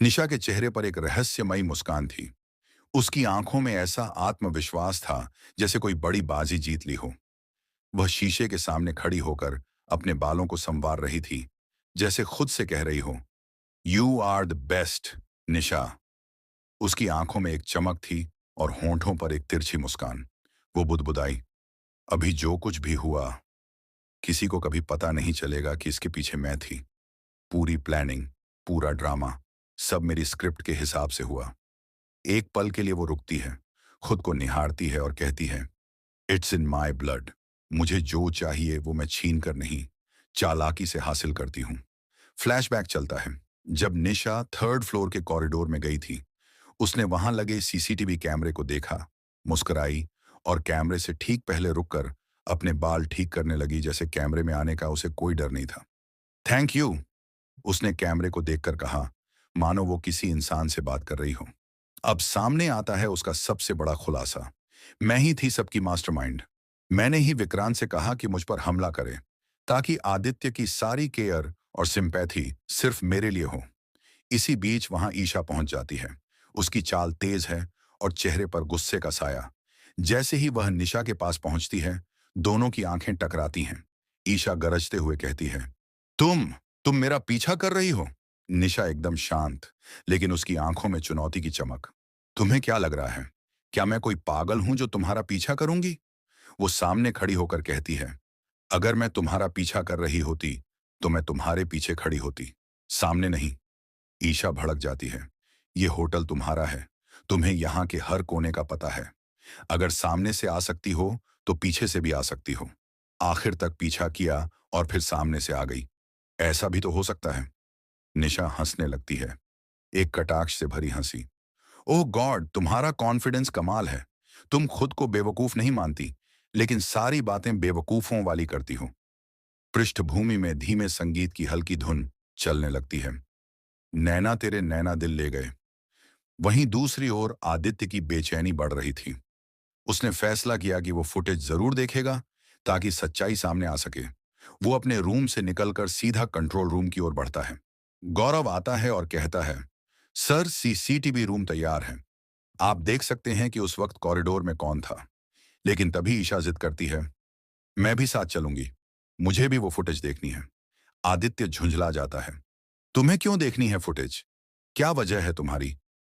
निशा के चेहरे पर एक रहस्यमयी मुस्कान थी। उसकी आंखों में ऐसा आत्मविश्वास था जैसे कोई बड़ी बाजी जीत ली हो। वह शीशे के सामने खड़ी होकर अपने बालों को संवार रही थी, जैसे खुद से कह रही हो, यू आर द बेस्ट, निशा। उसकी आंखों में एक चमक थी और होंठों पर एक तिरछी मुस्कान। वो बुदबुदाई, अभी जो कुछ भी हुआ, किसी को कभी पता नहीं चलेगा कि इसके पीछे मैं थी। पूरी प्लानिंग, पूरा ड्रामा, सब मेरी स्क्रिप्ट के हिसाब से हुआ। एक पल के लिए वो रुकती है, खुद को निहारती है और कहती है, इट्स इन माई ब्लड। मुझे जो चाहिए वो मैं छीन कर नहीं, चालाकी से हासिल करती हूँ। फ्लैशबैक चलता है। जब निशा थर्ड फ्लोर के कॉरिडोर में गई थी, उसने वहां लगे सीसीटीवी कैमरे को देखा, मुस्कुराई और कैमरे से ठीक पहले रुककर अपने बाल ठीक करने लगी, जैसे कैमरे में आने का उसे कोई डर नहीं था। थैंक यू, उसने कैमरे को देखकर कहा, मानो वो किसी इंसान से बात कर रही हो। अब सामने आता है उसका सबसे बड़ा खुलासा। मैं ही थी सबकी मास्टरमाइंड। मैंने ही विक्रांत से कहा कि मुझ पर हमला करे, ताकि आदित्य की सारी केयर और सिंपैथी सिर्फ मेरे लिए हो। इसी बीच वहां ईशा पहुंच जाती है। उसकी चाल तेज है और चेहरे पर गुस्से का साया। जैसे ही वह निशा के पास पहुंचती है, दोनों की आंखें टकराती हैं। ईशा गरजते हुए कहती है, तुम तुम मेरा पीछा कर रही हो? निशा एकदम शांत, लेकिन उसकी आंखों में चुनौती की चमक। तुम्हें क्या लग रहा है? क्या मैं कोई पागल हूं जो तुम्हारा पीछा करूंगी? वो सामने खड़ी होकर कहती है, अगर मैं तुम्हारा पीछा कर रही होती तो मैं तुम्हारे पीछे खड़ी होती, सामने नहीं। ईशा भड़क जाती है, ये होटल तुम्हारा है, तुम्हें यहाँ के हर कोने का पता है। अगर सामने से आ सकती हो तो पीछे से भी आ सकती हो। आखिर तक पीछा किया और फिर सामने से आ गई, ऐसा भी तो हो सकता है। निशा हंसने लगती है, एक कटाक्ष से भरी हंसी। ओह गॉड, तुम्हारा कॉन्फिडेंस कमाल है। तुम खुद को बेवकूफ नहीं मानती, लेकिन सारी बातें बेवकूफों वाली करती हो। पृष्ठभूमि में धीमे संगीत की हल्की धुन चलने लगती है। नैना तेरे नैना दिल ले गए। वहीं दूसरी ओर आदित्य की बेचैनी बढ़ रही थी। उसने फैसला किया कि वो फुटेज जरूर देखेगा, ताकि सच्चाई सामने आ सके। वो अपने रूम से निकलकर सीधा कंट्रोल रूम की ओर बढ़ता है। गौरव आता है और कहता है, सर सीसीटीवी रूम तैयार है, आप देख सकते हैं कि उस वक्त कॉरिडोर में कौन था। लेकिन तभी ईशा जिद करती है, मैं भी साथ चलूंगी, मुझे भी वो फुटेज देखनी है। आदित्य झुंझला जाता है, तुम्हें क्यों देखनी है फुटेज? क्या वजह है तुम्हारी?